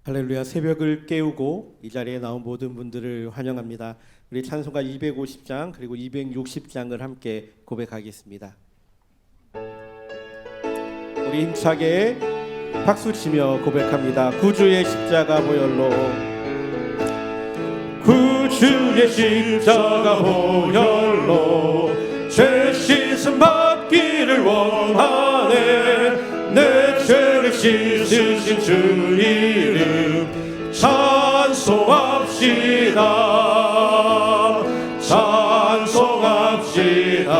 할렐루야. 새벽을 깨우고 이 자리에 나온 모든 분들을 환영합니다. 우리 찬송가 250장 그리고 260장을 함께 고백하겠습니다. 우리 힘차게 박수치며 고백합니다. 구주의 십자가 보혈로, 구주의 십자가 보혈로 죄 씻음 받기를 원하네. 내 죄를 씻으신 주 이름 찬송합시다. 찬송합시다.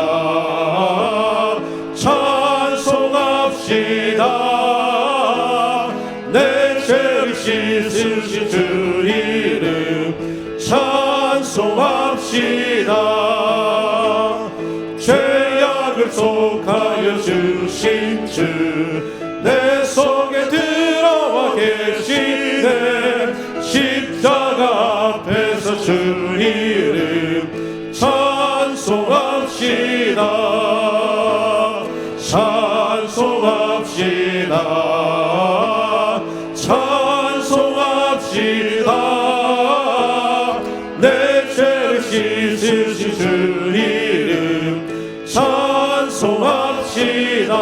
찬송합시다. 내 죄를 씻으신 주 이름 찬송합시다. 죄악을 속하여 주신 주 내 속에 들어와 계시네. 십자가 앞에서 주 이름 찬송합시다. 찬송합시다. 찬송합시다. 내 죄를 씻으신 주 이름 찬송합시다.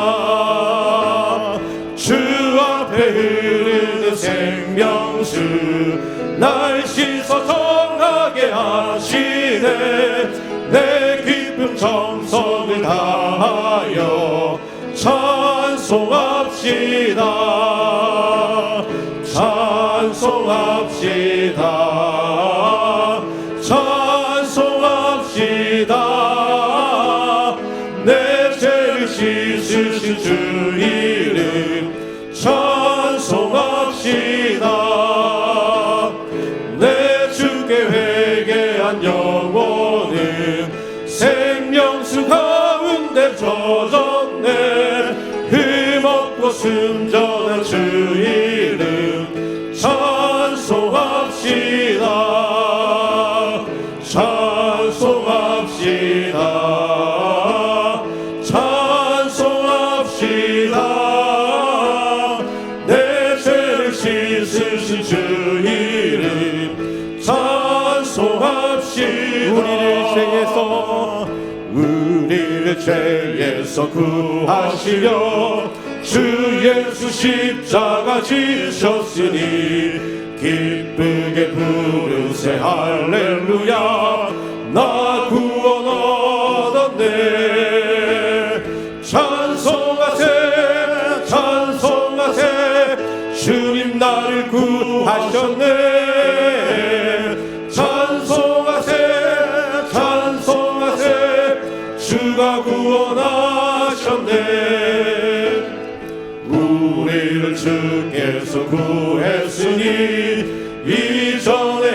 주 앞에 흐르는 생명수 날 씻어 정하게 하시네. 내 기쁨 정성을 다하여 찬송합시다. 찬송합시다. 찬송합시다. 내 죄를 씻으신 주 이름 찬송합시다. 내 주께 회개한 영혼은 생명수 가운데 젖었네. 흠없고 순전한 주 이름 찬송합시다. 찬송합시다. 찬송합시다. 내 죄를 씻으신 주 이름 찬송합시다. 우리를 죄에서 구하시려 주 예수 십자가 지셨으니 기쁘게 부르세 할렐루야. 나 구원 얻었네. 찬송하세 찬송하세 주님 나를 구하셨네. 찬송하세 찬송하세 주가 구원하셨네. 우리를 주께서 구했으니 이전에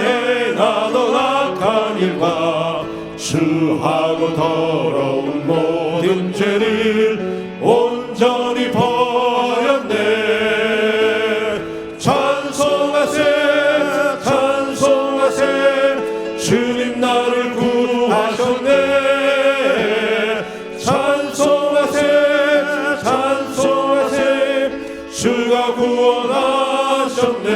행하던 악한 일과 추하고 더러운 모든 죄를 온전히 버렸네. 찬송하세 찬송하세 주님 나를 구하셨네. 찬송하세 찬송하세 주가 구원하셨네.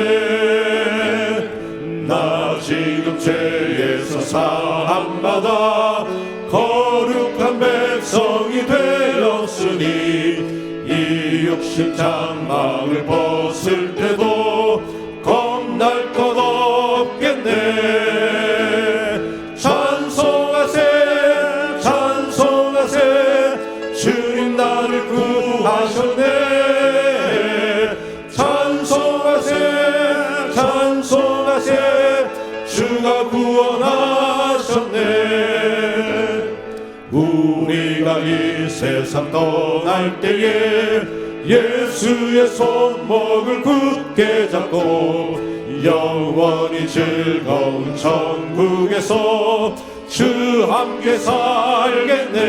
나 지금 죄에서 사함받아 거룩한 백성이 되었으니 이 육신 장막을 벗을 때도 겁날 것 없겠네. 찬송하세 찬송하세 주님 나를 구하셨네. 찬송하세 찬송하세 주가 구원하셨네. 우리가 이 세상 떠날 때에 예수의 손목을 굳게 잡고 영원히 즐거운 천국에서 주 함께 살겠네.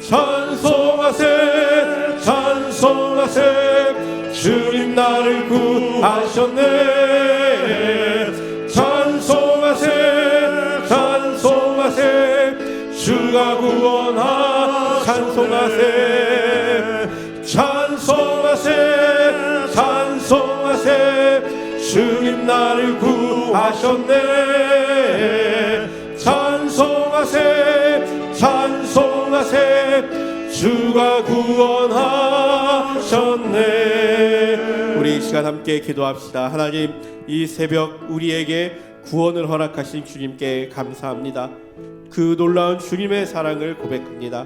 찬송하세 찬송하세 주님 나를 구하셨네. 찬송하세 찬송하세 주가 구원하. 찬송하세 찬송하세 찬송하세 주님 나를 구하셨네. 찬송하세 찬송하세 주가 구원하셨네. 우리 이 시간 함께 기도합시다. 하나님, 이 새벽 우리에게 구원을 허락하신 주님께 감사합니다. 그 놀라운 주님의 사랑을 고백합니다.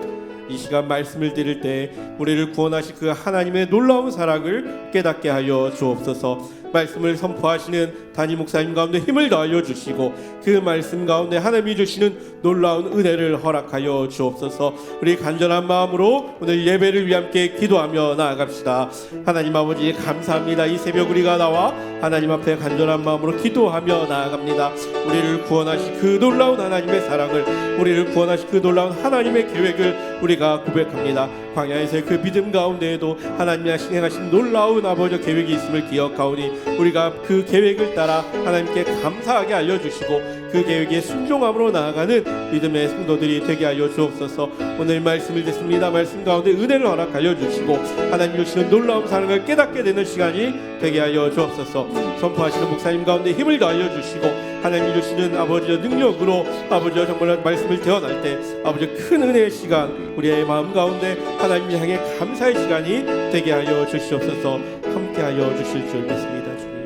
이 시간 말씀을 드릴 때 우리를 구원하신 그 하나님의 놀라운 사랑을 깨닫게 하여 주옵소서. 말씀을 선포하시는 담임 목사님 가운데 힘을 더하여 주시고 그 말씀 가운데 하나님이 주시는 놀라운 은혜를 허락하여 주옵소서. 우리 간절한 마음으로 오늘 예배를 위해 함께 기도하며 나아갑시다. 하나님 아버지 감사합니다. 이 새벽 우리가 나와 하나님 앞에 간절한 마음으로 기도하며 나아갑니다. 우리를 구원하신 그 놀라운 하나님의 사랑을, 우리를 구원하신 그 놀라운 하나님의 계획을 우리가 고백합니다. 광야에서의 그 믿음 가운데에도 하나님이 행하신 놀라운 아버지의 계획이 있음을 기억하오니 우리가 그 계획을 따라 하나님께 감사하게 알려주시고 그 계획에 순종함으로 나아가는 믿음의 성도들이 되게 하여 주옵소서. 오늘 말씀을 듣습니다. 말씀 가운데 은혜를 허락하여 주시고 하나님 주시는 놀라운 사랑을 깨닫게 되는 시간이 되게 하여 주옵소서. 선포하시는 목사님 가운데 힘을 더하여 주시고 하나님 주시는 아버지의 능력으로 아버지의 정말 말씀을 대언할 때 아버지의 큰 은혜의 시간, 우리의 마음 가운데 하나님 향해 감사의 시간이 되게 하여 주시옵소서. 함께 하여 주실 줄 믿습니다. 주님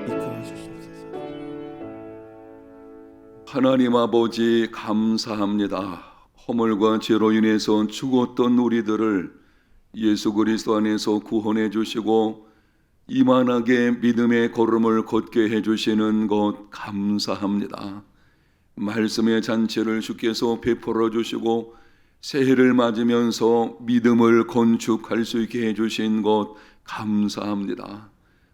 이끌어 주시옵소서. 하나님 아버지 감사합니다. 허물과 죄로 인해서 죽었던 우리들을 예수 그리스도 안에서 구원해 주시고 이만하게 믿음의 걸음을 걷게 해주시는 것 감사합니다. 말씀의 잔치를 주께서 베풀어 주시고 새해를 맞으면서 믿음을 건축할 수 있게 해주신 것 감사합니다.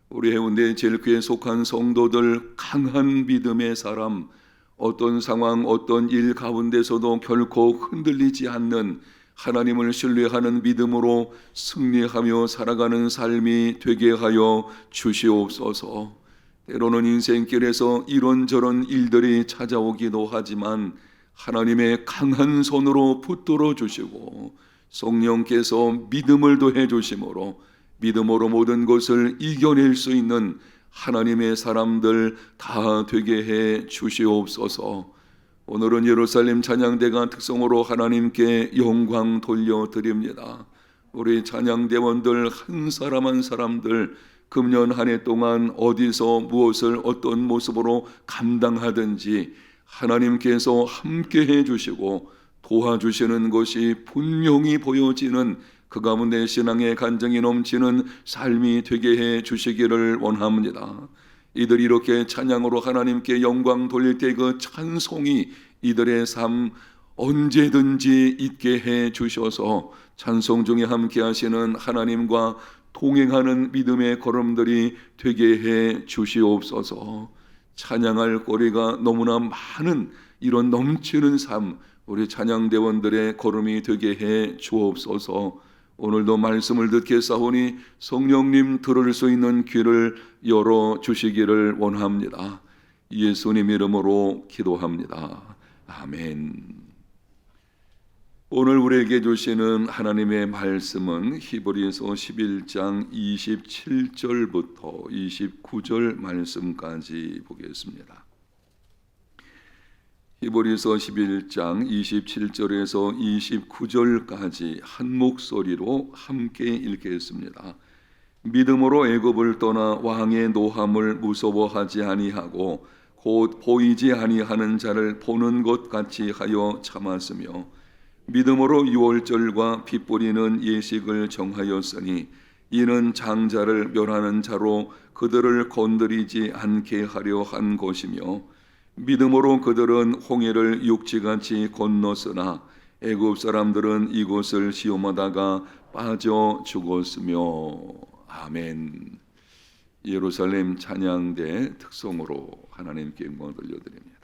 우리 해운대 제일교회에 속한 성도들 강한 믿음의 사람, 어떤 상황 어떤 일 가운데서도 결코 흔들리지 않는 하나님을 신뢰하는 믿음으로 승리하며 살아가는 삶이 되게 하여 주시옵소서. 때로는 인생길에서 이런저런 일들이 찾아오기도 하지만 하나님의 강한 손으로 붙들어 주시고 성령께서 믿음을 더해 주심으로 믿음으로 모든 것을 이겨낼 수 있는 하나님의 사람들 다 되게 해 주시옵소서. 오늘은 예루살렘 찬양대가 특성으로 하나님께 영광 돌려드립니다. 우리 찬양대원들 한 사람 한 사람들 금년 한 해 동안 어디서 무엇을 어떤 모습으로 감당하든지 하나님께서 함께해 주시고 도와주시는 것이 분명히 보여지는 그 가운데 신앙의 간증이 넘치는 삶이 되게 해 주시기를 원합니다. 이들이 이렇게 찬양으로 하나님께 영광 돌릴 때 그 찬송이 이들의 삶 언제든지 있게 해 주셔서 찬송 중에 함께 하시는 하나님과 동행하는 믿음의 걸음들이 되게 해 주시옵소서. 찬양할 거리가 너무나 많은 이런 넘치는 삶, 우리 찬양대원들의 걸음이 되게 해 주옵소서. 오늘도 말씀을 듣게 싸우니 성령님 들을 수 있는 귀를 열어 주시기를 원합니다. 예수님 이름으로 기도합니다. 아멘. 오늘 우리에게 주시는 하나님의 말씀은 히브리서 11장 27절부터 29절 말씀까지 보겠습니다. 히브리서 11장 27절에서 29절까지 한 목소리로 함께 읽겠습니다. 믿음으로 애굽을 떠나 왕의 노함을 무서워하지 아니하고 곧 보이지 아니하는 자를 보는 것 같이 하여 참았으며 믿음으로 유월절과 피 뿌리는 예식을 정하였으니 이는 장자를 멸하는 자로 그들을 건드리지 않게 하려 한 것이며 믿음으로 그들은 홍해를 육지같이 건넜으나 애굽 사람들은 이곳을 시험하다가 빠져 죽었으며. 아멘. 예루살렘 찬양대 특성으로 하나님께 영광 돌려드립니다.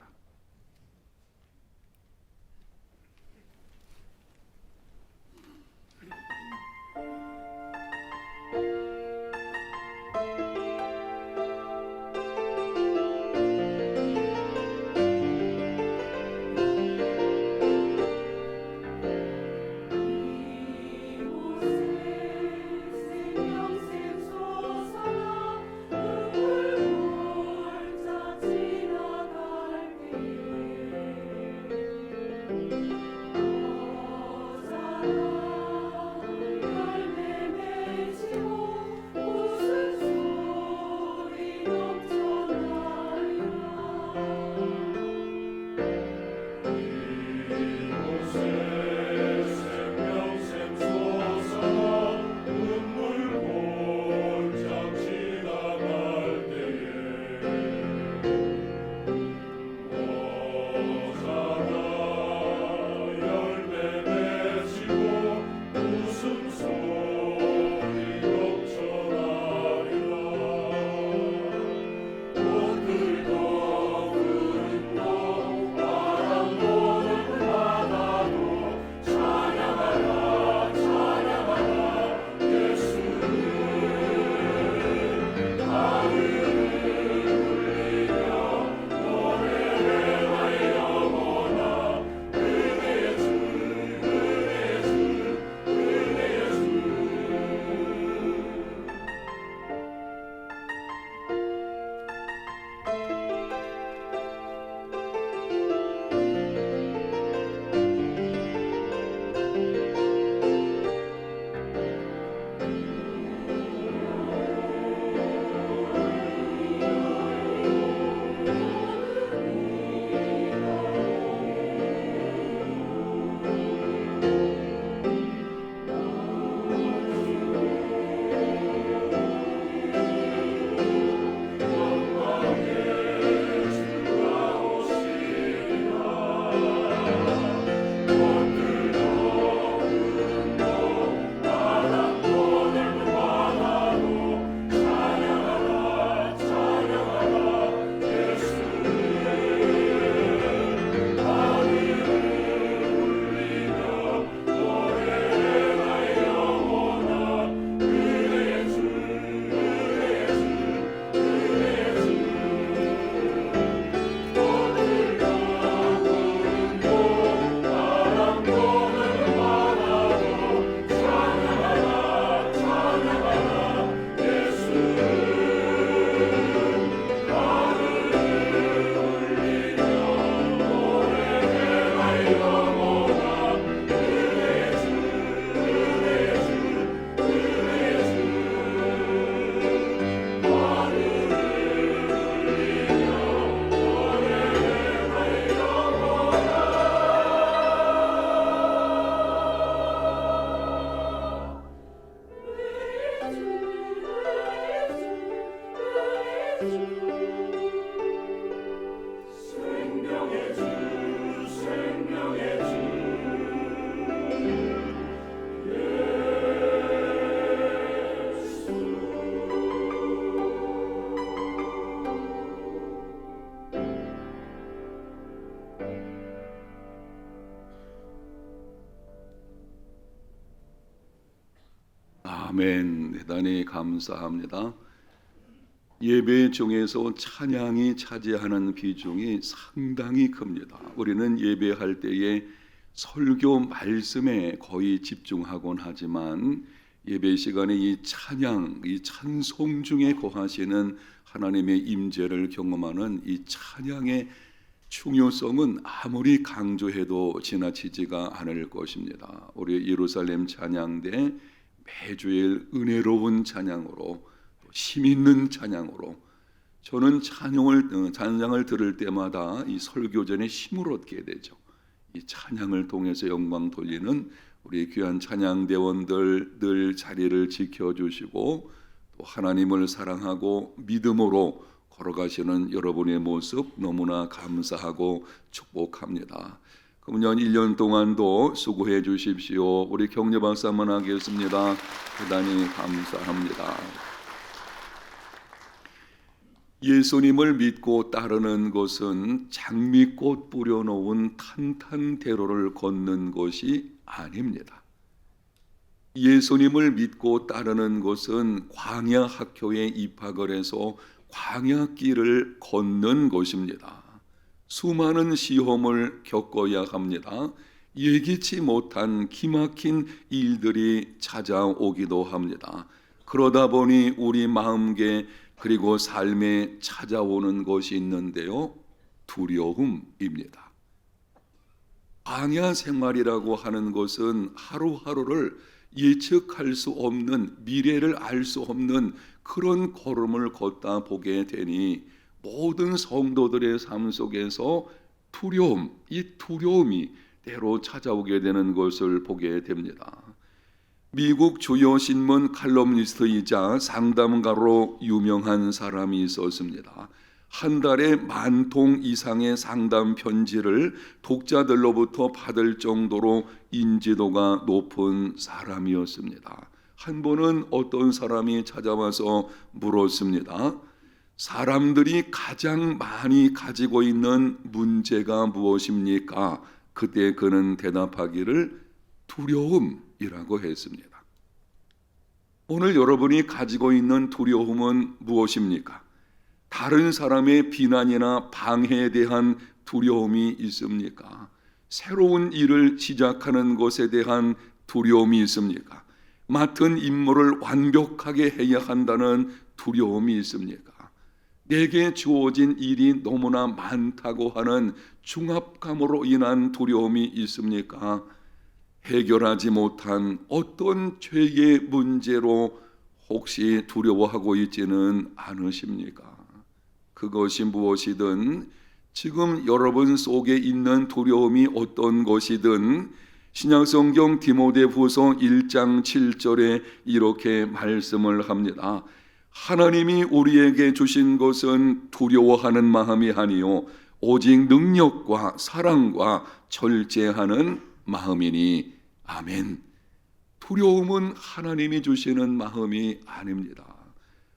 아멘. 대단히 감사합니다. 예배 중에서 찬양이 차지하는 비중이 상당히 큽니다. 우리는 예배할 때에 설교 말씀에 거의 집중하곤 하지만 예배 시간에 이 찬양, 이 찬송 중에 거하시는 하나님의 임재를 경험하는 이 찬양의 중요성은 아무리 강조해도 지나치지가 않을 것입니다. 우리 예루살렘 찬양대 매주일 은혜로운 찬양으로 힘 있는 찬양으로 저는 찬양을 들을 때마다 이 설교 전에 힘을 얻게 되죠. 이 찬양을 통해서 영광 돌리는 우리 귀한 찬양대원들 늘 자리를 지켜주시고 또 하나님을 사랑하고 믿음으로 걸어가시는 여러분의 모습 너무나 감사하고 축복합니다. 금년 1년 동안도 수고해 주십시오. 우리 격려 박수 한번 하겠습니다. 대단히 감사합니다. 예수님을 믿고 따르는 것은 장미꽃 뿌려놓은 탄탄대로를 걷는 것이 아닙니다. 예수님을 믿고 따르는 것은 광야 학교에 입학을 해서 광야길을 걷는 것입니다. 수많은 시험을 겪어야 합니다. 예기치 못한 기막힌 일들이 찾아오기도 합니다. 그러다 보니 우리 마음계 그리고 삶에 찾아오는 것이 있는데요. 두려움입니다. 광야 생활이라고 하는 것은 하루하루를 예측할 수 없는, 미래를 알 수 없는 그런 걸음을 걷다 보게 되니 모든 성도들의 삶 속에서 두려움, 이 두려움이 때로 찾아오게 되는 것을 보게 됩니다. 미국 주요 신문 칼럼니스트이자 상담가로 유명한 사람이 있었습니다. 한 달에 10,000통 이상의 상담 편지를 독자들로부터 받을 정도로 인지도가 높은 사람이었습니다. 한 번은 어떤 사람이 찾아와서 물었습니다. 사람들이 가장 많이 가지고 있는 문제가 무엇입니까? 그때 그는 대답하기를 두려움이라고 했습니다. 오늘 여러분이 가지고 있는 두려움은 무엇입니까? 다른 사람의 비난이나 방해에 대한 두려움이 있습니까? 새로운 일을 시작하는 것에 대한 두려움이 있습니까? 맡은 임무를 완벽하게 해야 한다는 두려움이 있습니까? 내게 주어진 일이 너무나 많다고 하는 중압감으로 인한 두려움이 있습니까? 해결하지 못한 어떤 죄의 문제로 혹시 두려워하고 있지는 않으십니까? 그것이 무엇이든 지금 여러분 속에 있는 두려움이 어떤 것이든 신약성경 디모데후서 1장 7절에 이렇게 말씀을 합니다. 하나님이 우리에게 주신 것은 두려워하는 마음이 아니요 오직 능력과 사랑과 절제하는 마음이니 아멘. 두려움은 하나님이 주시는 마음이 아닙니다.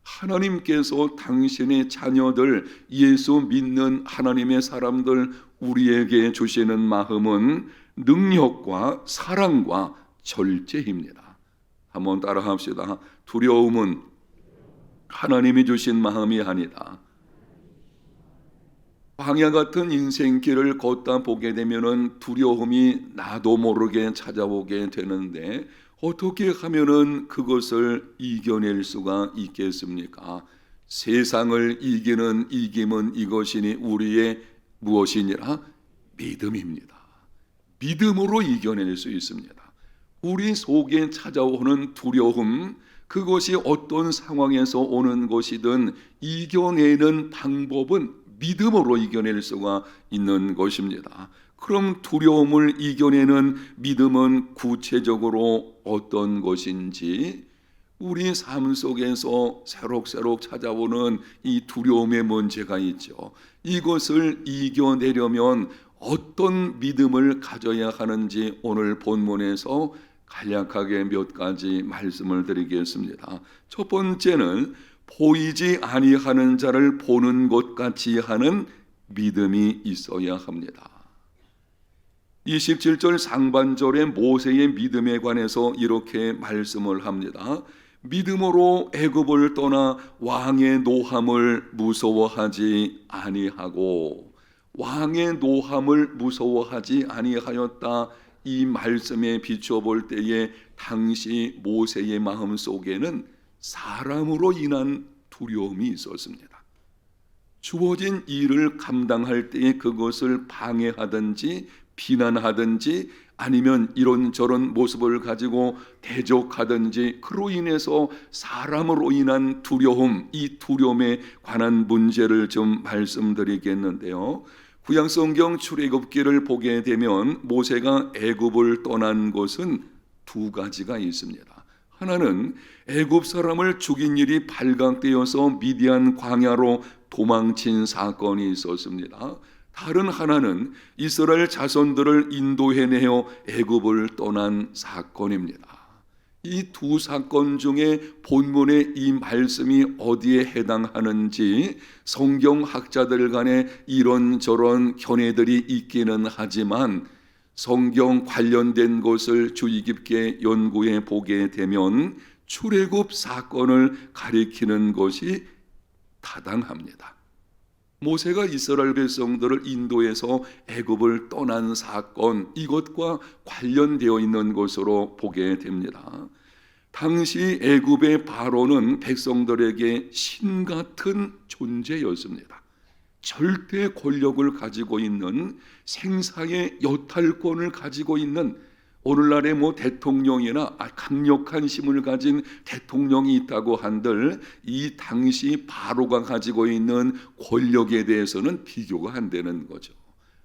하나님께서 당신의 자녀들, 예수 믿는 하나님의 사람들 우리에게 주시는 마음은 능력과 사랑과 절제입니다. 한번 따라 합시다. 두려움은 하나님이 주신 마음이 아니다. 광야 같은 인생길을 걷다 보게 되면은 두려움이 나도 모르게 찾아오게 되는데 어떻게 하면은 그것을 이겨낼 수가 있겠습니까? 세상을 이기는 이김은 이것이니 우리의 무엇이니라? 믿음입니다. 믿음으로 이겨낼 수 있습니다. 우리 속에 찾아오는 두려움, 그것이 어떤 상황에서 오는 것이든 이겨내는 방법은 믿음으로 이겨낼 수가 있는 것입니다. 그럼 두려움을 이겨내는 믿음은 구체적으로 어떤 것인지 우리 삶 속에서 새록새록 찾아오는 이 두려움의 문제가 있죠. 이것을 이겨내려면 어떤 믿음을 가져야 하는지 오늘 본문에서 간략하게 몇 가지 말씀을 드리겠습니다. 첫 번째는 보이지 아니하는 자를 보는 것 같이 하는 믿음이 있어야 합니다. 27절 상반절의 모세의 믿음에 관해서 이렇게 말씀을 합니다. 믿음으로 애굽을 떠나 왕의 노함을 무서워하지 아니하고, 왕의 노함을 무서워하지 아니하였다. 이 말씀에 비추어 볼 때에 당시 모세의 마음 속에는 사람으로 인한 두려움이 있었습니다. 주어진 일을 감당할 때에 그것을 방해하든지 비난하든지 아니면 이런저런 모습을 가지고 대적하든지, 그로 인해서 사람으로 인한 두려움, 이 두려움에 관한 문제를 좀 말씀드리겠는데요. 구약성경 출애굽기를 보게 되면 모세가 애굽을 떠난 것은 두 가지가 있습니다. 하나는 애굽 사람을 죽인 일이 발각되어서 미디안 광야로 도망친 사건이 있었습니다. 다른 하나는 이스라엘 자손들을 인도해내어 애굽을 떠난 사건입니다. 이 두 사건 중에 본문의 이 말씀이 어디에 해당하는지 성경학자들 간에 이런저런 견해들이 있기는 하지만, 성경 관련된 것을 주의 깊게 연구해 보게 되면 출애굽 사건을 가리키는 것이 타당합니다. 모세가 이스라엘 백성들을 인도해서 애굽을 떠난 사건, 이것과 관련되어 있는 것으로 보게 됩니다. 당시 애굽의 바로는 백성들에게 신 같은 존재였습니다. 절대 권력을 가지고 있는, 생사의 여탈권을 가지고 있는, 오늘날의 대통령이나 강력한 힘을 가진 대통령이 있다고 한들 이 당시 바로가 가지고 있는 권력에 대해서는 비교가 안 되는 거죠.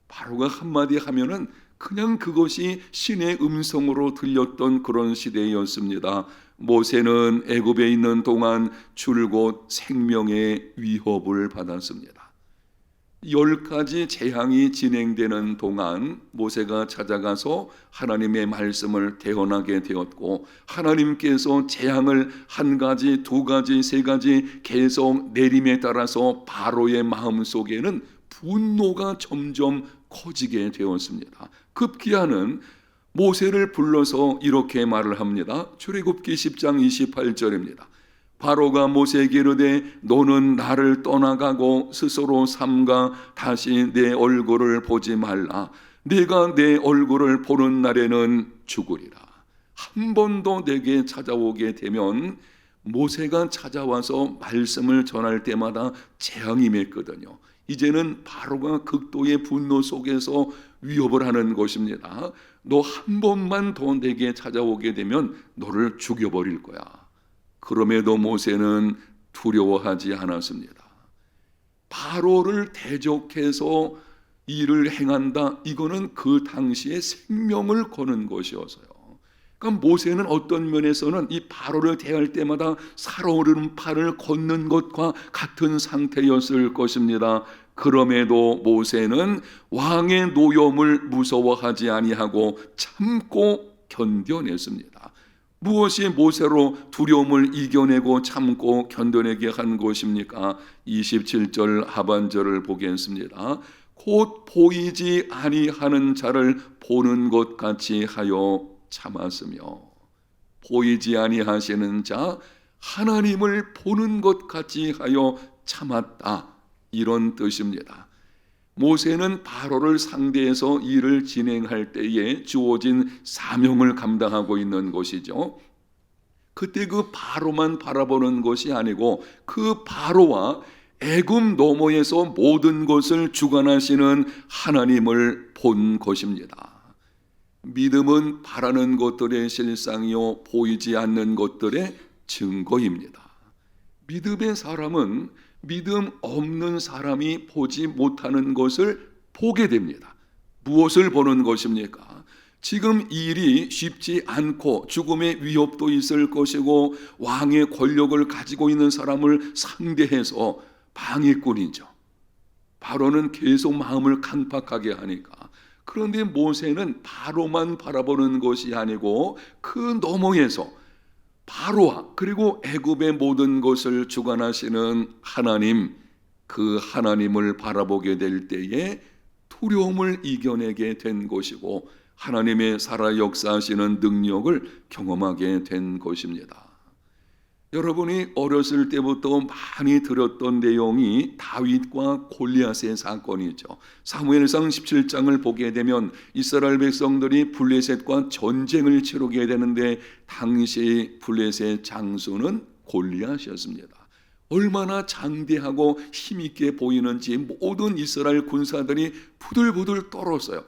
바로가 한마디 하면은 그냥 그것이 신의 음성으로 들렸던 그런 시대였습니다. 모세는 애굽에 있는 동안 줄곧 생명의 위협을 받았습니다. 10가지 재앙이 진행되는 동안 모세가 찾아가서 하나님의 말씀을 대언하게 되었고, 하나님께서 재앙을 1가지, 2가지, 3가지 계속 내림에 따라서 바로의 마음 속에는 분노가 점점 커지게 되었습니다. 급기야는 모세를 불러서 이렇게 말을 합니다. 출애굽기 10장 28절입니다. 바로가 모세에게 이르되 너는 나를 떠나가고 스스로 삼가 다시 내 얼굴을 보지 말라. 네가 내 얼굴을 보는 날에는 죽으리라. 한 번도 내게 찾아오게 되면, 모세가 찾아와서 말씀을 전할 때마다 재앙이 임했거든요. 이제는 바로가 극도의 분노 속에서 위협을 하는 것입니다. 너 한 번만 더 내게 찾아오게 되면 너를 죽여버릴 거야. 그럼에도 모세는 두려워하지 않았습니다. 바로를 대적해서 일을 행한다, 이거는 그 당시에 생명을 거는 것이어서요. 그러니까 모세는 어떤 면에서는 이 바로를 대할 때마다 살아오르는 팔을 걷는 것과 같은 상태였을 것입니다. 그럼에도 모세는 왕의 노염을 무서워하지 아니하고 참고 견뎌냈습니다. 무엇이 모세로 두려움을 이겨내고 참고 견뎌내게 한 것입니까? 27절 하반절을 보겠습니다. 곧 보이지 아니하는 자를 보는 것 같이 하여 참았으며, 보이지 아니하시는 자, 하나님을 보는 것 같이 하여 참았다, 이런 뜻입니다. 모세는 바로를 상대해서 일을 진행할 때에 주어진 사명을 감당하고 있는 것이죠. 그때 그 바로만 바라보는 것이 아니고 그 바로와 애굽 너머에서 모든 것을 주관하시는 하나님을 본 것입니다. 믿음은 바라는 것들의 실상이요 보이지 않는 것들의 증거입니다. 믿음의 사람은 믿음 없는 사람이 보지 못하는 것을 보게 됩니다. 무엇을 보는 것입니까? 지금 일이 쉽지 않고 죽음의 위협도 있을 것이고 왕의 권력을 가지고 있는 사람을 상대해서 방해꾼이죠. 바로는 계속 마음을 강팍하게 하니까. 그런데 모세는 바로만 바라보는 것이 아니고 그 너머에서 바로와 그리고 애굽의 모든 것을 주관하시는 하나님, 그 하나님을 바라보게 될 때에 두려움을 이겨내게 된 것이고 하나님의 살아 역사하시는 능력을 경험하게 된 것입니다. 여러분이 어렸을 때부터 많이 들었던 내용이 다윗과 골리앗의 사건이죠. 사무엘상 17장을 보게 되면 이스라엘 백성들이 블레셋과 전쟁을 치르게 되는데 당시 블레셋 장수는 골리앗이었습니다. 얼마나 장대하고 힘있게 보이는지 모든 이스라엘 군사들이 부들부들 떨었어요.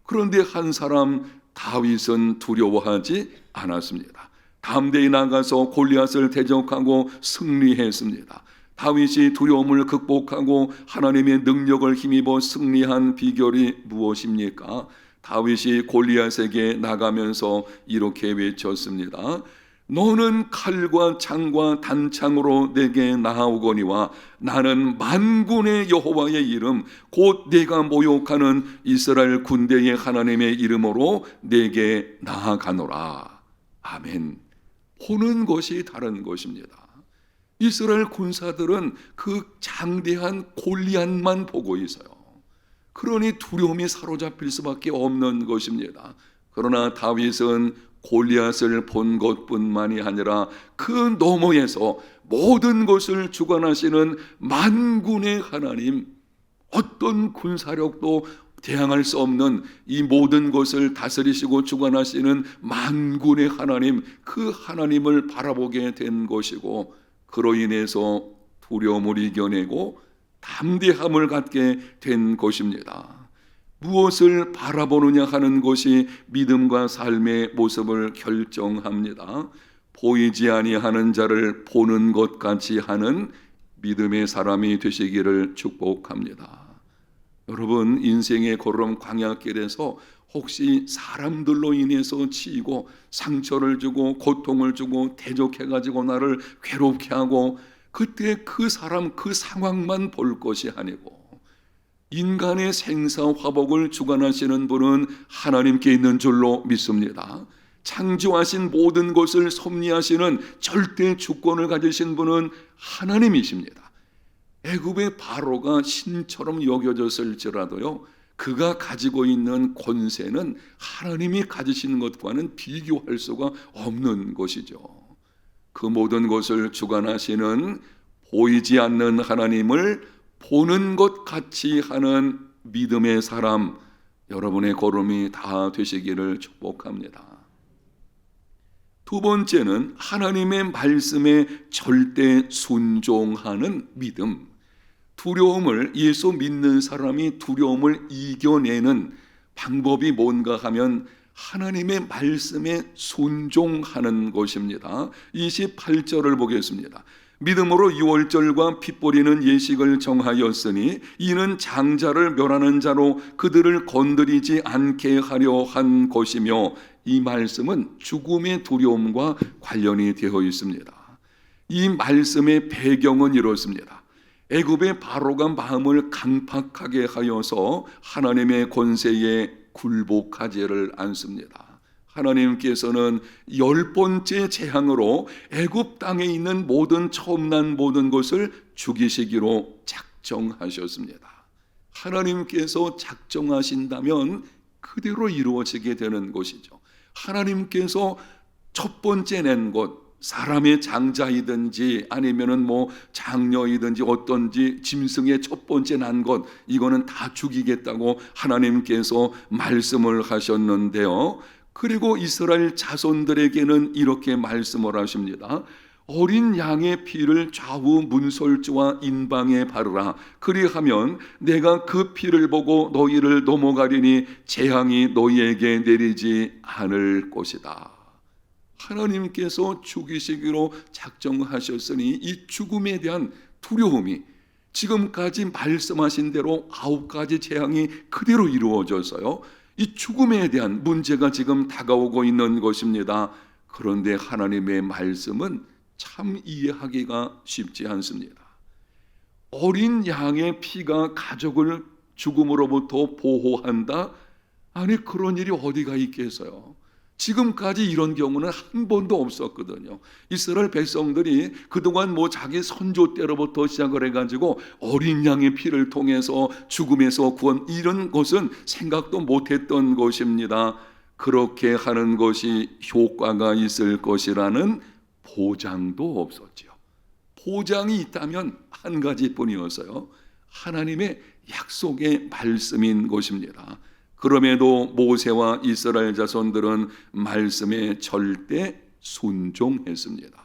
그런데 한 사람 다윗은 두려워하지 않았습니다. 담대히 나가서 골리앗을 대적하고 승리했습니다. 다윗이 두려움을 극복하고 하나님의 능력을 힘입어 승리한 비결이 무엇입니까? 다윗이 골리앗에게 나가면서 이렇게 외쳤습니다. 너는 칼과 창과 단창으로 내게 나아오거니와 나는 만군의 여호와의 이름 곧 내가 모욕하는 이스라엘 군대의 하나님의 이름으로 내게 나아가노라. 아멘. 보는 것이 다른 것입니다. 이스라엘 군사들은 그 장대한 골리앗만 보고 있어요. 그러니 두려움이 사로잡힐 수밖에 없는 것입니다. 그러나 다윗은 골리앗을 본 것뿐만이 아니라 그 너머에서 모든 것을 주관하시는 만군의 하나님, 어떤 군사력도 대항할 수 없는 이 모든 것을 다스리시고 주관하시는 만군의 하나님, 그 하나님을 바라보게 된 것이고 그로 인해서 두려움을 이겨내고 담대함을 갖게 된 것입니다. 무엇을 바라보느냐 하는 것이 믿음과 삶의 모습을 결정합니다. 보이지 아니하는 자를 보는 것 같이 하는 믿음의 사람이 되시기를 축복합니다. 여러분, 인생의 걸음 광야길에서 혹시 사람들로 인해서 치이고 상처를 주고 고통을 주고 대적해가지고 나를 괴롭게 하고 그때 그 사람 그 상황만 볼 것이 아니고 인간의 생사화복을 주관하시는 분은 하나님께 있는 줄로 믿습니다. 창조하신 모든 것을 섭리하시는 절대 주권을 가지신 분은 하나님이십니다. 애굽의 바로가 신처럼 여겨졌을지라도요, 그가 가지고 있는 권세는 하나님이 가지시는 것과는 비교할 수가 없는 것이죠. 그 모든 것을 주관하시는 보이지 않는 하나님을 보는 것 같이 하는 믿음의 사람, 여러분의 걸음이 다 되시기를 축복합니다. 두 번째는 하나님의 말씀에 절대 순종하는 믿음. 두려움을, 예수 믿는 사람이 두려움을 이겨내는 방법이 뭔가 하면 하나님의 말씀에 순종하는 것입니다. 28절을 보겠습니다. 믿음으로 유월절과 핏보리는 예식을 정하였으니 이는 장자를 멸하는 자로 그들을 건드리지 않게 하려 한 것이며, 이 말씀은 죽음의 두려움과 관련이 되어 있습니다. 이 말씀의 배경은 이렇습니다. 애굽의 바로가 마음을 강팍하게 하여서 하나님의 권세에 굴복하지를 않습니다. 하나님께서는 10번째 재앙으로 애굽 땅에 있는 모든 처음 난 모든 것을 죽이시기로 작정하셨습니다. 하나님께서 작정하신다면 그대로 이루어지게 되는 것이죠. 하나님께서 첫 번째 낸 것, 사람의 장자이든지 아니면은 장녀이든지 어떤지 짐승의 첫 번째 난 것, 이거는 다 죽이겠다고 하나님께서 말씀을 하셨는데요. 그리고 이스라엘 자손들에게는 이렇게 말씀을 하십니다. 어린 양의 피를 좌우 문설주와 인방에 바르라. 그리하면 내가 그 피를 보고 너희를 넘어가리니 재앙이 너희에게 내리지 않을 것이다. 하나님께서 죽이시기로 작정하셨으니 이 죽음에 대한 두려움이 지금까지 말씀하신 대로 9가지 재앙이 그대로 이루어져서요, 이 죽음에 대한 문제가 지금 다가오고 있는 것입니다. 그런데 하나님의 말씀은 참 이해하기가 쉽지 않습니다. 어린 양의 피가 가족을 죽음으로부터 보호한다? 아니, 그런 일이 어디가 있겠어요? 지금까지 이런 경우는 한 번도 없었거든요. 이스라엘 백성들이 그동안 자기 선조 때로부터 시작을 해가지고 어린 양의 피를 통해서 죽음에서 구원, 이런 것은 생각도 못했던 것입니다. 그렇게 하는 것이 효과가 있을 것이라는 보장도 없었지요. 보장이 있다면 한 가지뿐이었어요. 하나님의 약속의 말씀인 것입니다. 그럼에도 모세와 이스라엘 자손들은 말씀에 절대 순종했습니다.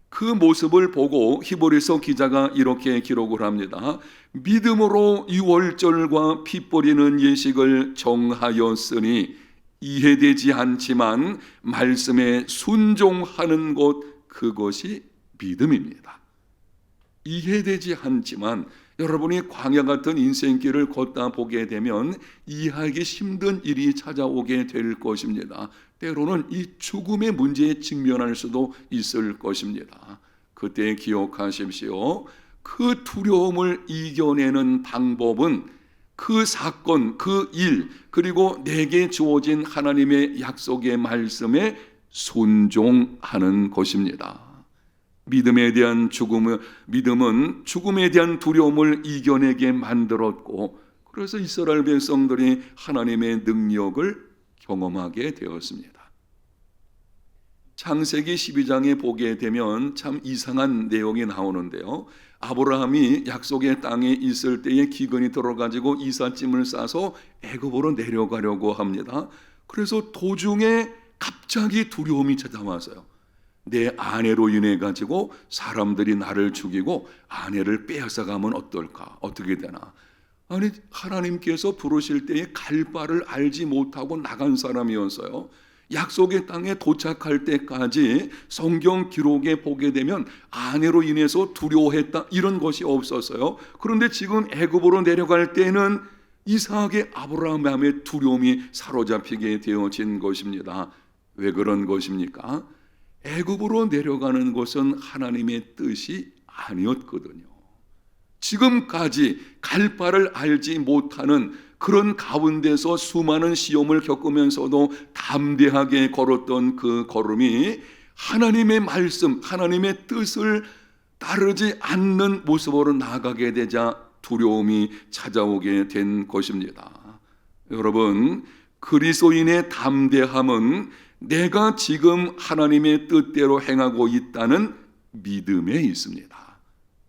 그 모습을 보고 히브리서 기자가 이렇게 기록을 합니다. 믿음으로 유월절과 피 뿌리는 예식을 정하였으니 이해되지 않지만 말씀에 순종하는 것, 그것이 믿음입니다. 이해되지 않지만 여러분이 광야 같은 인생길을 걷다 보게 되면 이해하기 힘든 일이 찾아오게 될 것입니다. 때로는 이 죽음의 문제에 직면할 수도 있을 것입니다. 그때 기억하십시오. 그 두려움을 이겨내는 방법은 그 사건, 그 일, 그리고 내게 주어진 하나님의 약속의 말씀에 순종하는 것입니다. 믿음은 죽음에 대한 두려움을 이겨내게 만들었고, 그래서 이스라엘 백성들이 하나님의 능력을 경험하게 되었습니다. 창세기 12장에 보게 되면 참 이상한 내용이 나오는데요. 아브라함이 약속의 땅에 있을 때에 기근이 들어가지고 이삿짐을 싸서 애굽으로 내려가려고 합니다. 그래서 도중에 갑자기 두려움이 찾아와서요. 내 아내로 인해 가지고 사람들이 나를 죽이고 아내를 빼앗아가면 어떨까? 어떻게 되나? 아니, 하나님께서 부르실 때에 갈 바를 알지 못하고 나간 사람이었어요. 약속의 땅에 도착할 때까지 성경 기록에 보게 되면 아내로 인해서 두려워했다, 이런 것이 없었어요. 그런데 지금 애굽으로 내려갈 때는 이상하게 아브라함의 마음에 두려움이 사로잡히게 되어진 것입니다. 왜 그런 것입니까? 애굽으로 내려가는 것은 하나님의 뜻이 아니었거든요. 지금까지 갈 바를 알지 못하는 그런 가운데서 수많은 시험을 겪으면서도 담대하게 걸었던 그 걸음이 하나님의 말씀, 하나님의 뜻을 따르지 않는 모습으로 나아가게 되자 두려움이 찾아오게 된 것입니다. 여러분, 그리스도인의 담대함은 내가 지금 하나님의 뜻대로 행하고 있다는 믿음에 있습니다.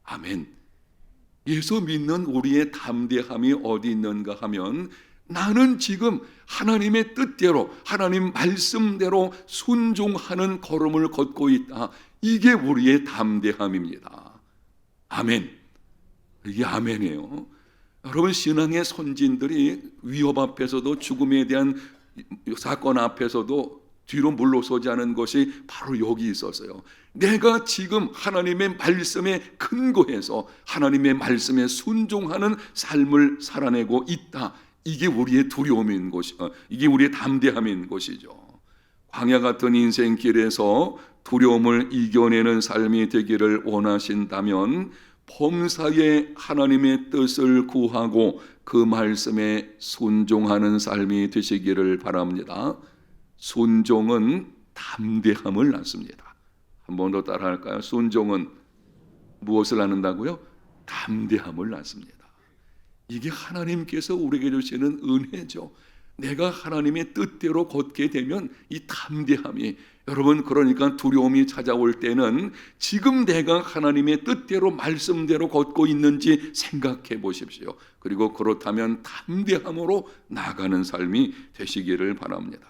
아멘. 예수 믿는 우리의 담대함이 어디 있는가 하면, 나는 지금 하나님의 뜻대로, 하나님 말씀대로 순종하는 걸음을 걷고 있다. 이게 우리의 담대함입니다. 아멘. 이게 아멘이에요. 여러분, 신앙의 선진들이 위협 앞에서도, 죽음에 대한 사건 앞에서도 뒤로 물러서지 않은 것이 바로 여기 있었어요. 내가 지금 하나님의 말씀에 근거해서 하나님의 말씀에 순종하는 삶을 살아내고 있다. 이게 우리의 두려움인 것이, 이게 우리의 담대함인 것이죠. 광야 같은 인생길에서 두려움을 이겨내는 삶이 되기를 원하신다면 범사에 하나님의 뜻을 구하고 그 말씀에 순종하는 삶이 되시기를 바랍니다. 순종은 담대함을 낳습니다. 한 번 더 따라할까요? 순종은 무엇을 낳는다고요? 담대함을 낳습니다. 이게 하나님께서 우리에게 주시는 은혜죠. 내가 하나님의 뜻대로 걷게 되면 이 담대함이, 여러분, 그러니까 두려움이 찾아올 때는 지금 내가 하나님의 뜻대로 말씀대로 걷고 있는지 생각해 보십시오. 그리고 그렇다면 담대함으로 나아가는 삶이 되시기를 바랍니다.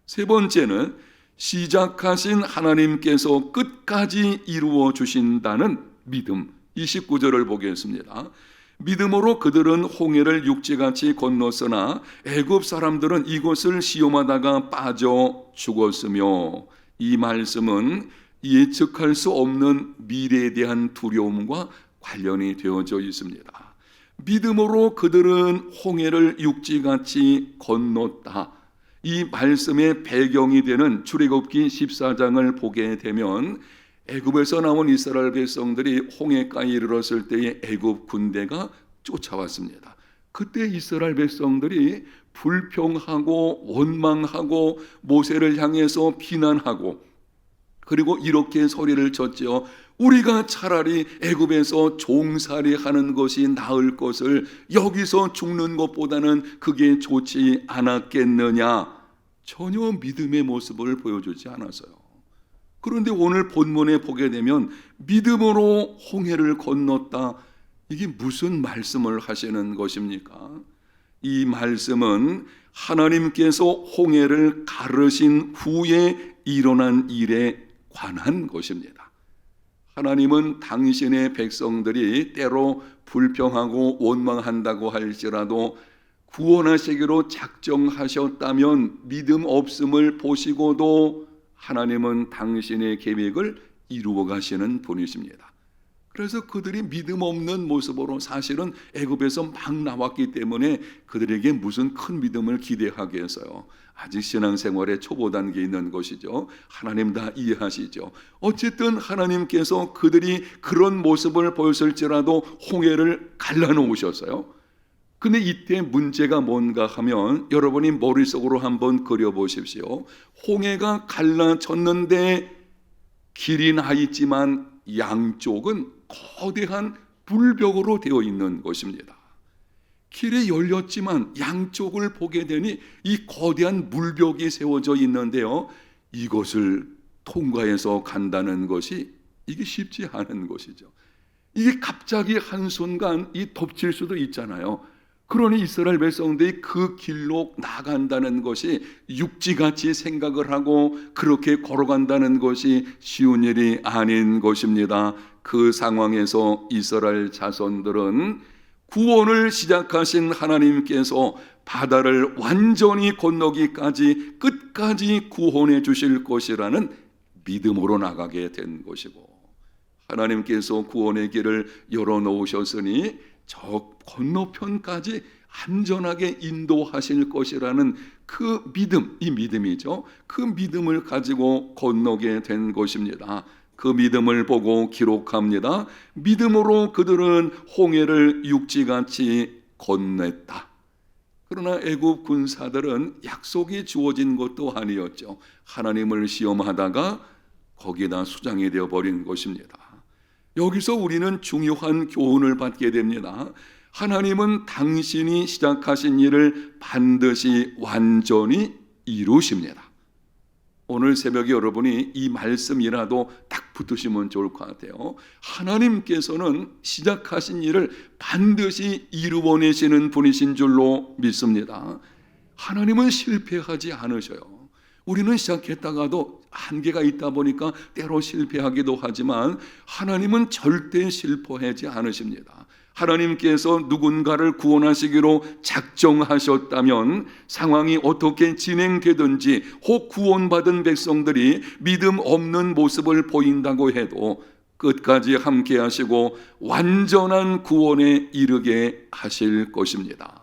세 번째는 시작하신 하나님께서 끝까지 이루어 주신다는 믿음. 29절을 보겠습니다. 믿음으로 그들은 홍해를 육지같이 건넜으나 애굽 사람들은 이곳을 시험하다가 빠져 죽었으며, 이 말씀은 예측할 수 없는 미래에 대한 두려움과 관련이 되어져 있습니다. 믿음으로 그들은 홍해를 육지같이 건넜다. 이 말씀의 배경이 되는 출애굽기 14장을 보게 되면 애굽에서 나온 이스라엘 백성들이 홍해가에 이르렀을 때에 애굽 군대가 쫓아왔습니다. 그때 이스라엘 백성들이 불평하고 원망하고 모세를 향해서 비난하고, 그리고 이렇게 소리를 쳤죠. 우리가 차라리 애굽에서 종살이 하는 것이 나을 것을 여기서 죽는 것보다는 그게 좋지 않았겠느냐. 전혀 믿음의 모습을 보여주지 않았어요. 그런데 오늘 본문에 보게 되면 믿음으로 홍해를 건넜다. 이게 무슨 말씀을 하시는 것입니까? 이 말씀은 하나님께서 홍해를 가르신 후에 일어난 일에 관한 것입니다. 하나님은 당신의 백성들이 때로 불평하고 원망한다고 할지라도 구원하시기로 작정하셨다면 믿음 없음을 보시고도 하나님은 당신의 계획을 이루어 가시는 분이십니다. 그래서 그들이 믿음 없는 모습으로 사실은 애굽에서 막 나왔기 때문에 그들에게 무슨 큰 믿음을 기대하겠어요. 아직 신앙생활의 초보 단계에 있는 것이죠. 하나님 다 이해하시죠. 어쨌든 하나님께서 그들이 그런 모습을 보였을지라도 홍해를 갈라놓으셨어요. 근데 이때 문제가 뭔가 하면 여러분이 머릿속으로 한번 그려보십시오. 홍해가 갈라졌는데 길이 나 있지만 양쪽은 거대한 불벽으로 되어 있는 것입니다. 길이 열렸지만 양쪽을 보게 되니 이 거대한 물벽이 세워져 있는데요. 이것을 통과해서 간다는 것이 이게 쉽지 않은 것이죠. 이게 갑자기 한순간 이 덮칠 수도 있잖아요. 그러니 이스라엘 백성들이 그 길로 나간다는 것이 육지같이 생각을 하고 그렇게 걸어간다는 것이 쉬운 일이 아닌 것입니다. 그 상황에서 이스라엘 자손들은 구원을 시작하신 하나님께서 바다를 완전히 건너기까지 끝까지 구원해 주실 것이라는 믿음으로 나가게 된 것이고, 하나님께서 구원의 길을 열어놓으셨으니 저 건너편까지 안전하게 인도하실 것이라는 그 믿음, 이 믿음이죠. 그 믿음을 가지고 건너게 된 것입니다. 그 믿음을 보고 기록합니다. 믿음으로 그들은 홍해를 육지같이 건넜다. 그러나 애굽 군사들은 약속이 주어진 것도 아니었죠. 하나님을 시험하다가 거기다 수장이 되어버린 것입니다. 여기서 우리는 중요한 교훈을 받게 됩니다. 하나님은 당신이 시작하신 일을 반드시 완전히 이루십니다. 오늘 새벽에 여러분이 이 말씀이라도 딱 붙으시면 좋을 것 같아요. 하나님께서는 시작하신 일을 반드시 이루어내시는 분이신 줄로 믿습니다. 하나님은 실패하지 않으셔요. 우리는 시작했다가도 한계가 있다 보니까 때로 실패하기도 하지만 하나님은 절대 실패하지 않으십니다. 하나님께서 누군가를 구원하시기로 작정하셨다면 상황이 어떻게 진행되든지 혹 구원받은 백성들이 믿음 없는 모습을 보인다고 해도 끝까지 함께 하시고 완전한 구원에 이르게 하실 것입니다.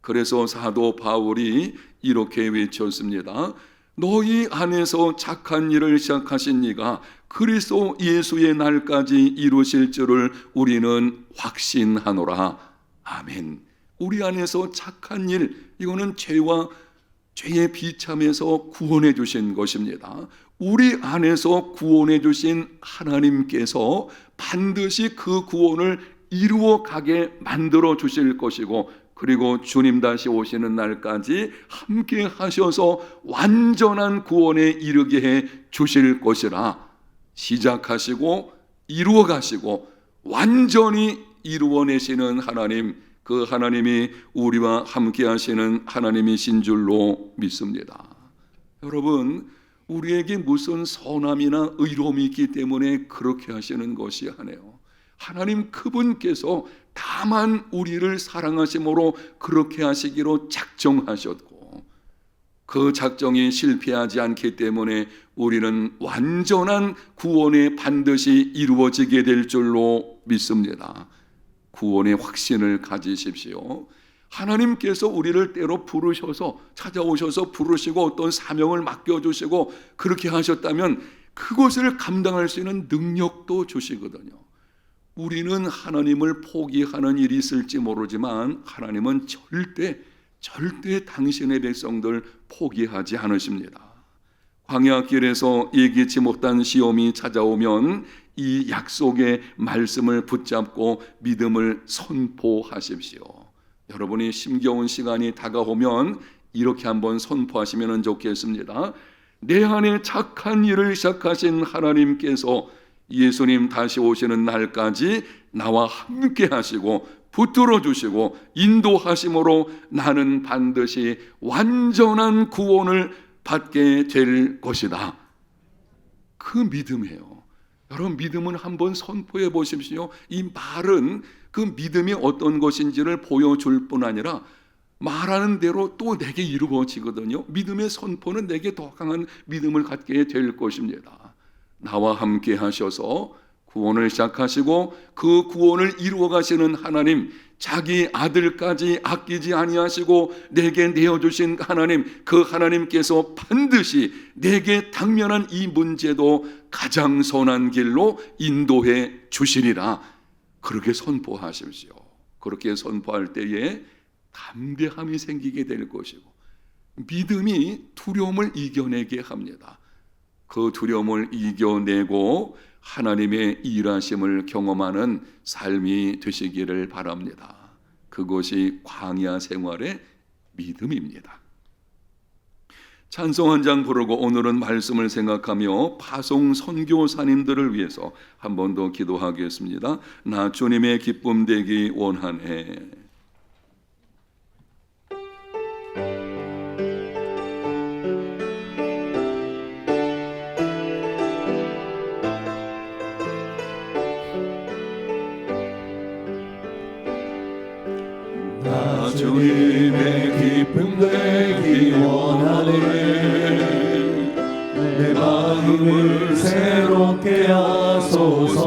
그래서 사도 바울이 이렇게 외쳤습니다. 너희 안에서 착한 일을 시작하신 이가 그리스도 예수의 날까지 이루실 줄을 우리는 확신하노라. 아멘. 우리 안에서 착한 일, 이거는 죄의 비참에서 구원해 주신 것입니다. 우리 안에서 구원해 주신 하나님께서 반드시 그 구원을 이루어 가게 만들어 주실 것이고, 그리고 주님 다시 오시는 날까지 함께 하셔서 완전한 구원에 이르게 해 주실 것이라. 시작하시고 이루어 가시고 완전히 이루어내시는 하나님, 그 하나님이 우리와 함께 하시는 하나님이신 줄로 믿습니다. 여러분, 우리에게 무슨 선함이나 의로움이 있기 때문에 그렇게 하시는 것이 아니에요. 하나님 그분께서 다만 우리를 사랑하심으로 그렇게 하시기로 작정하셨고, 그 작정이 실패하지 않기 때문에 우리는 완전한 구원에 반드시 이루어지게 될 줄로 믿습니다. 구원의 확신을 가지십시오. 하나님께서 우리를 때로 부르셔서 찾아오셔서 부르시고 어떤 사명을 맡겨주시고 그렇게 하셨다면 그것을 감당할 수 있는 능력도 주시거든요. 우리는 하나님을 포기하는 일이 있을지 모르지만 하나님은 절대 당신의 백성들 포기하지 않으십니다. 광야길에서 예기치 못한 시험이 찾아오면 이 약속의 말씀을 붙잡고 믿음을 선포하십시오. 여러분이 힘겨운 시간이 다가오면 이렇게 한번 선포하시면 좋겠습니다. 내 안에 착한 일을 시작하신 하나님께서 예수님 다시 오시는 날까지 나와 함께 하시고 붙들어 주시고 인도하심으로 나는 반드시 완전한 구원을 받게 될 것이다. 그 믿음이에요. 여러분, 믿음은 한번 선포해 보십시오. 이 말은 그 믿음이 어떤 것인지를 보여줄 뿐 아니라 말하는 대로 또 내게 이루어지거든요. 믿음의 선포는 내게 더 강한 믿음을 갖게 될 것입니다. 나와 함께 하셔서 구원을 시작하시고 그 구원을 이루어 가시는 하나님, 자기 아들까지 아끼지 아니하시고 내게 내어주신 하나님, 그 하나님께서 반드시 내게 당면한 이 문제도 가장 선한 길로 인도해 주시리라. 그렇게 선포하십시오. 그렇게 선포할 때에 담대함이 생기게 될 것이고 믿음이 두려움을 이겨내게 합니다. 그 두려움을 이겨내고 하나님의 일하심을 경험하는 삶이 되시기를 바랍니다. 그것이 광야 생활의 믿음입니다. 찬송 한 장 부르고 오늘은 말씀을 생각하며 파송 선교사님들을 위해서 한 번 더 기도하겠습니다. 나 주님의 기쁨 되기 원하네. 나 주님의 기쁨 되기 원하네. 내 마음을 새롭게 하소서.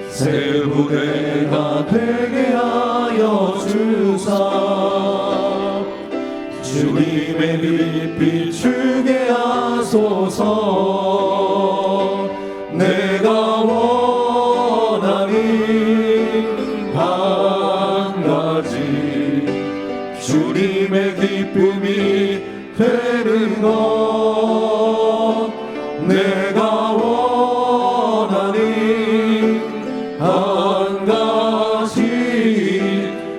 새 부대가 되게 하여 주사. 주님의 빛 비추게 하소서. 내가 원하는 한 가지 주님의 기쁨이 되는 것. 내가 원하는 한 가지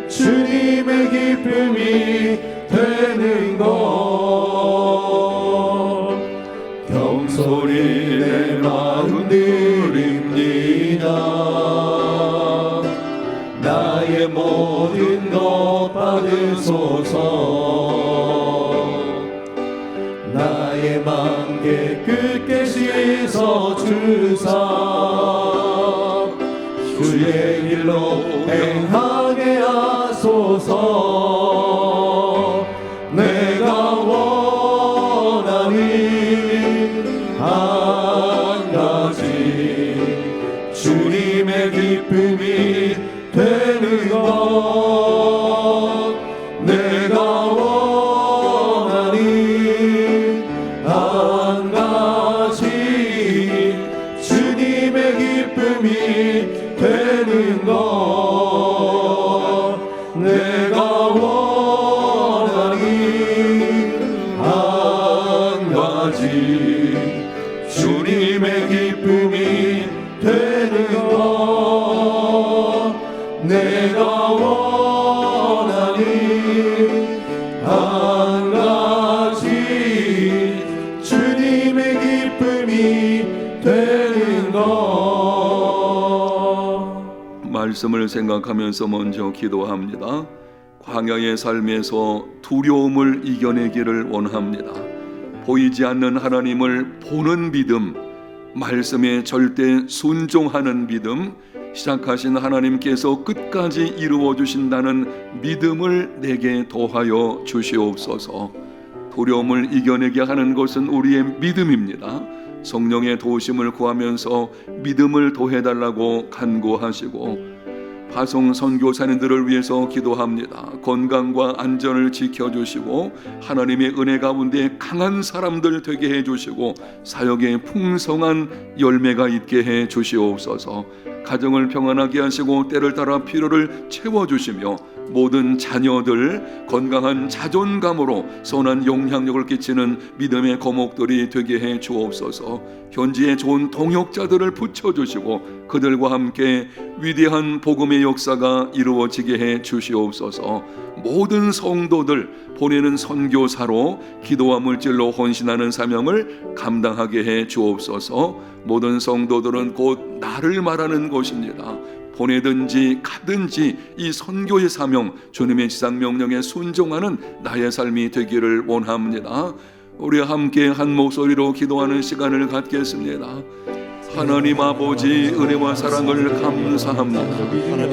주님의 기쁨이 되는 것. 경솔히 내 마음 드립니다. 나의 모든 것 받으소서. 나의 맘 깨끗게 씻어 주사. 주의 길로 행하게 하소서. 내가 원하는 한 가지 주님의 기쁨이 되는 것. 내가 원하는 한 가지 주님의 기쁨이 되는 것. 내가 원하는 한 가지 주님의 기쁨이 되는 것. 내가 원하는 한 가지 주님의 기쁨이 되는 것. 말씀을 생각하면서 먼저 기도합니다. 광야의 삶에서 두려움을 이겨내기를 원합니다. 보이지 않는 하나님을 보는 믿음, 말씀에 절대 순종하는 믿음, 시작하신 하나님께서 끝까지 이루어 주신다는 믿음을 내게 더하여 주시옵소서. 두려움을 이겨내게 하는 것은 우리의 믿음입니다. 성령의 도우심을 구하면서 믿음을 더해달라고 간구하시고 파송 선교사님들을 위해서 기도합니다. 건강과 안전을 지켜주시고 하나님의 은혜 가운데 강한 사람들 되게 해주시고 사역에 풍성한 열매가 있게 해 주시옵소서. 가정을 평안하게 하시고 때를 따라 필요를 채워주시며 모든 자녀들 건강한 자존감으로 선한 영향력을 끼치는 믿음의 거목들이 되게 해 주옵소서. 현지에 좋은 동역자들을 붙여주시고 그들과 함께 위대한 복음의 역사가 이루어지게 해 주시옵소서. 모든 성도들 보내는 선교사로 기도와 물질로 헌신하는 사명을 감당하게 해 주옵소서. 모든 성도들은 곧 나를 말하는 것입니다. 보내든지 가든지 이 선교의 사명, 주님의 지상 명령에 순종하는 나의 삶이 되기를 원합니다. 우리 함께 한 목소리로 기도하는 시간을 갖겠습니다. 하나님 아버지, 은혜와 사랑을 감사합니다.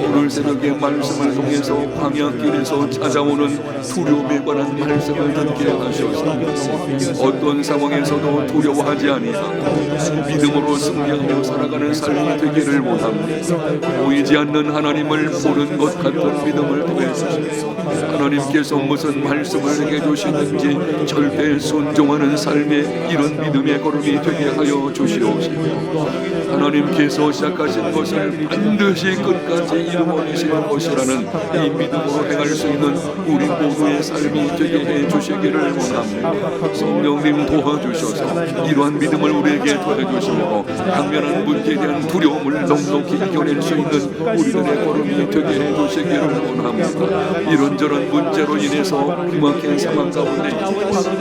오늘 새벽에 말씀을 통해서 광야길에서 찾아오는 두려움에 관한 말씀을 듣게 하셔서 어떤 상황에서도 두려워하지 아니하고 믿음으로 승리하며 살아가는 삶이 되기를 원합니다. 보이지 않는 하나님을 보는 것 같은 믿음을 더해주시고 하나님께서 무슨 말씀을 해주시는지 절대 순종하는 삶의 이런 믿음의 걸음이 되게 하여 주시옵시고 하나님께서 시작하신 것을 반드시 끝까지 이루어내시는 것이라는 이 믿음으로 행할 수 있는 우리 모두의 삶이 되게 해 주시기를 원합니다. 성령님 도와주셔서 이러한 믿음을 우리에게 더해주시고 당면한 문제에 대한 두려움을 넉넉히 이겨낼 수 있는 우리들의 걸음이 되게 해 주시기를 원합니다. 이런저런 문제로 인해서 기막힌 상황 가운데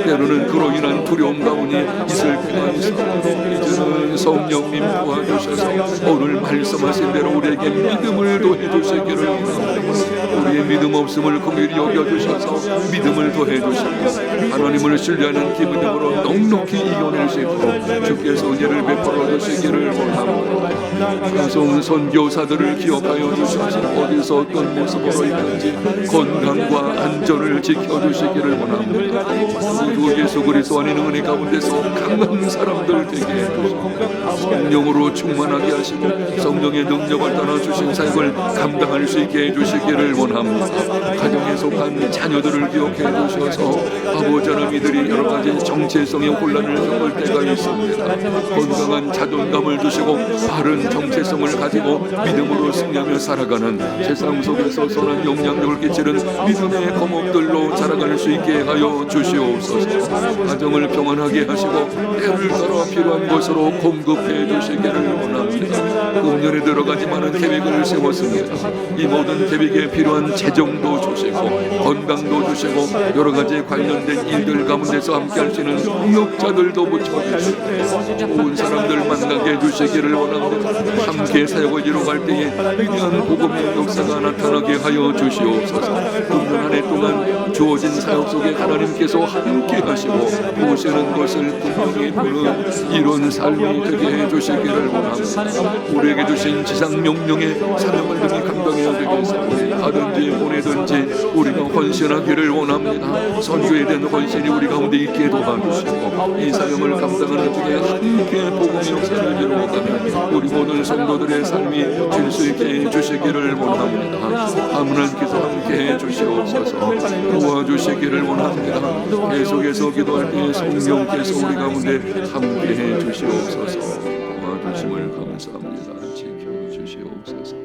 때로는 그로 인한 두려움 가운데 있을 때가 있습니다. 이제는 성령님 도와주셔서 오늘 말씀하신 대로 우리에게 믿음을 더해주시기를 원합니다. 우리의 믿음 없음을 긍휼히 여겨주셔서 믿음을 더해주시고 하나님을 신뢰하는 기쁨으로 넉넉히 이겨낼 수 있도록 주께서 은혜를 베풀어 주시기를 원합니다. 가서온 선교사들을 기억하여 주셔서 어디서 어떤 모습으로 있는지 건강과 안전을 지켜주시기를 원합니다. 모두 예수 그리스도 안에 은혜 가운데서 강한 사람들 되게 해주시고 성령으로 충만하게 하시고 성령의 능력을 따라 주신 사역을 감당할 수 있게 해주시기를 원합니다. 가정에 속한 자녀들을 기억해 주셔서 아버지 하나님들이 여러 가지 정체성의 혼란을 겪을 때가 있습니다. 건강한 자존감을 주시고 바른 정체성을 가지고 믿음으로 승리하며 살아가는 세상 속에서 선한 영향력을 끼치는 믿음의 거목들로 자라갈 수 있게 하여 주시옵소서. 가정을 평안하게 하시고 때를 따라 필요한 것으로 공급해 주시기를 원합니다. 금년에 들어가지 많은 계획을 세웠습니다. 이 모든 계획에 필요한 재정도 주시고 건강도 주시고 여러 가지 관련된 일들 가운데서 함께 할 수 있는 동역자들도 붙여주시고 좋은 사람들 만나게 해주시기를 원합니다. 함께 사역을 이루어갈 때에 위대한 복음의 역사가 나타나게 하여 주시옵소서. 금년 한 해 동안 주어진 사역 속에 하나님께서 함께 하시고 보시는 것을 분명히 보는 이런 삶이 되게 해주시기를 원합니다. 우리에게 주신 지상 명령의 사명을 능히 감당해야 되겠사 가든지 보내든지 우리가 헌신하기를 원합니다. 선교에 대한 헌신이 우리 가운데 있게 도와주시고 이 사명을 감당하는 중에 함께 복음의 역사를 이루어가면 우리 모든 성도들의 삶이 될 수 있게 해주시기를 원합니다. 하나님께서 함께 해주시옵소서. 도와주시기를 원합니다. 계속해서 기도할 때 성령께서 우리 가운데 함께 해주시옵소서. 도와주심을 감사합니다. 지켜주시옵소서.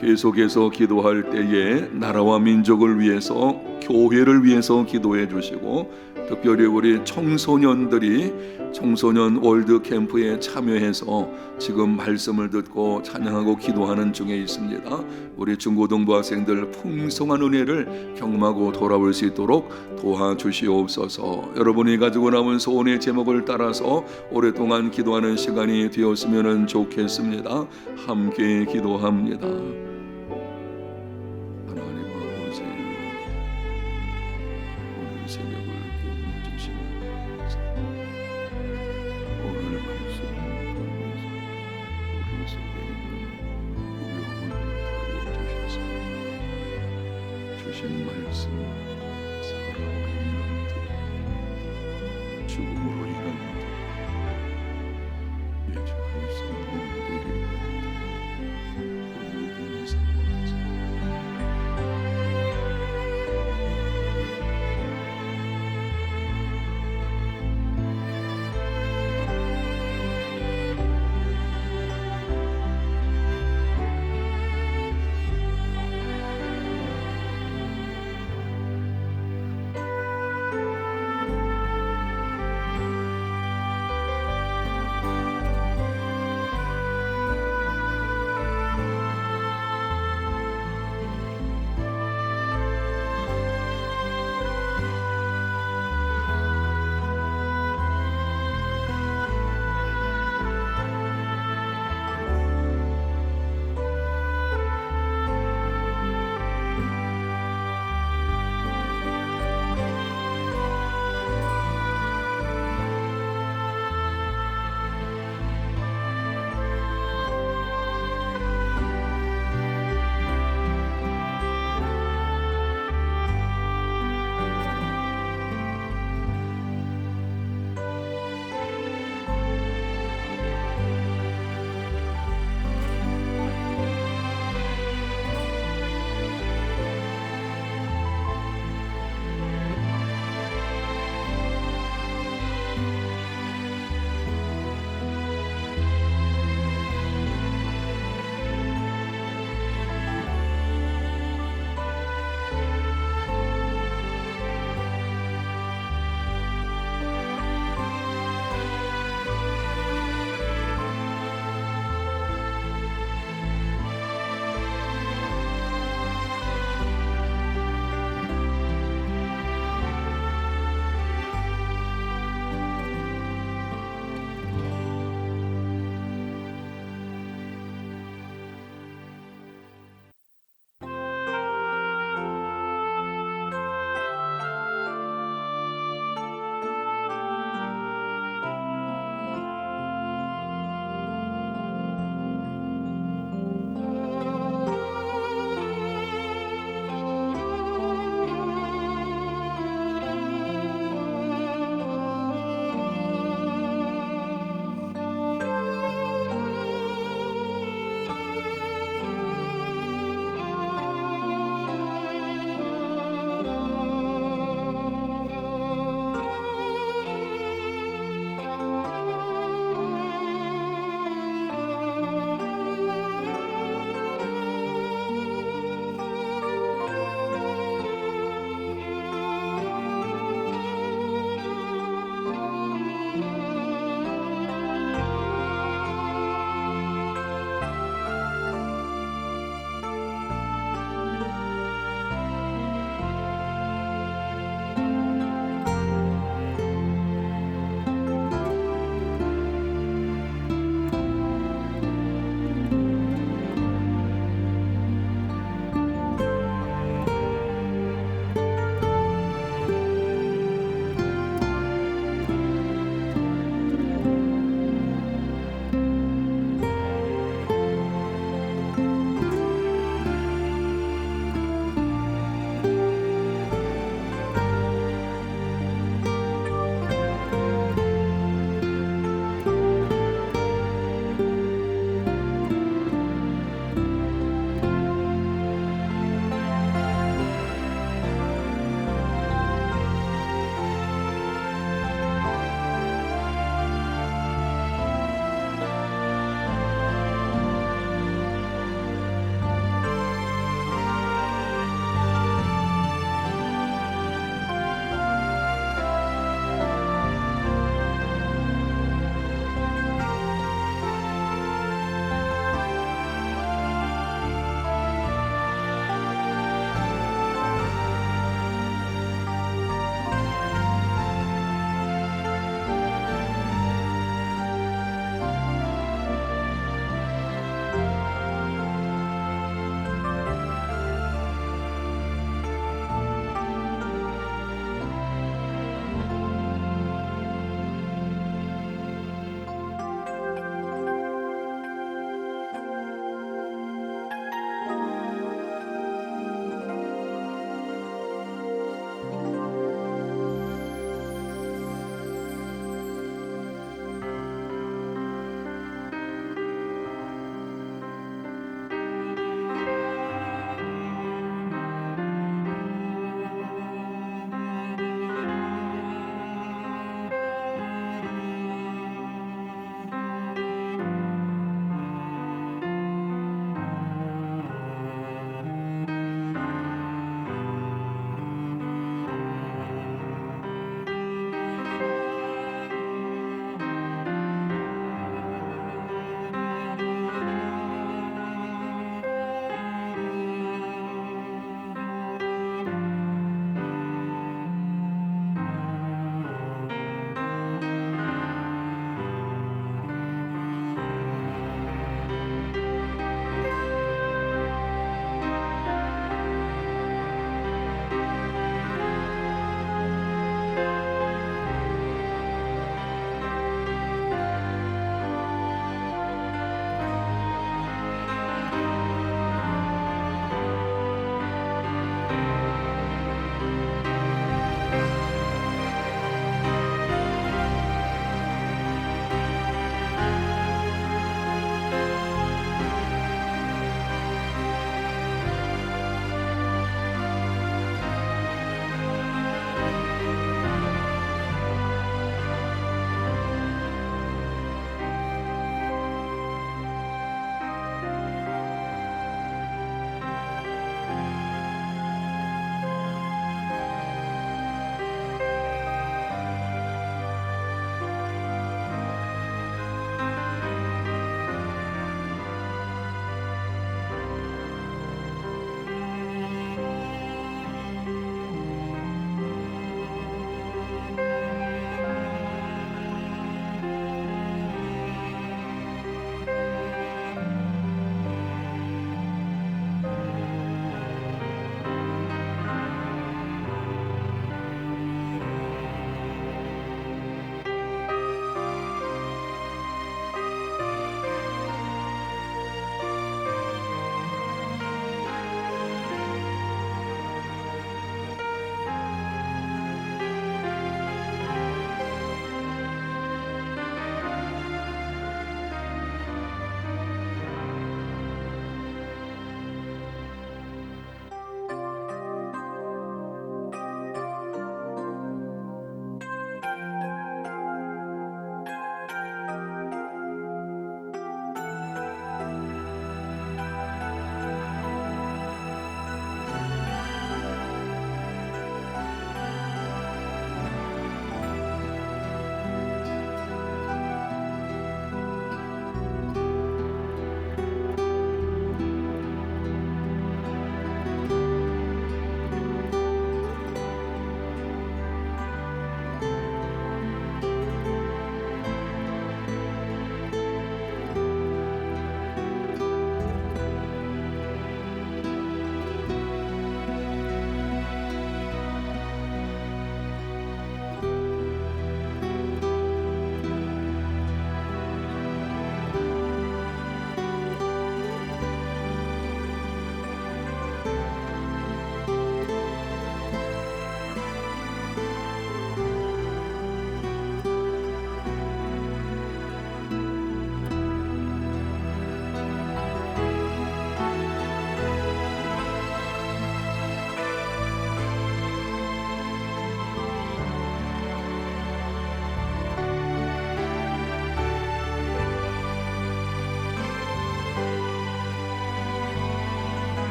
계속해서 기도할 때에 나라와 민족을 위해서 교회를 위해서 기도해 주시고 특별히 우리 청소년들이 청소년 월드 캠프에 참여해서 지금 말씀을 듣고 찬양하고 기도하는 중에 있습니다. 우리 중고등부 학생들 풍성한 은혜를 경험하고 돌아올 수 있도록 도와주시옵소서. 여러분이 가지고 남은 소원의 제목을 따라서 오랫동안 기도하는 시간이 되었으면 좋겠습니다. 함께 기도합니다. 하나님 아버지, 오늘 새벽을 기름을 주시고 오늘 말씀을 통해서 우리 속에 있는 우려움을 털어주셔서 주신 말씀 살아오는 영들 죽음으로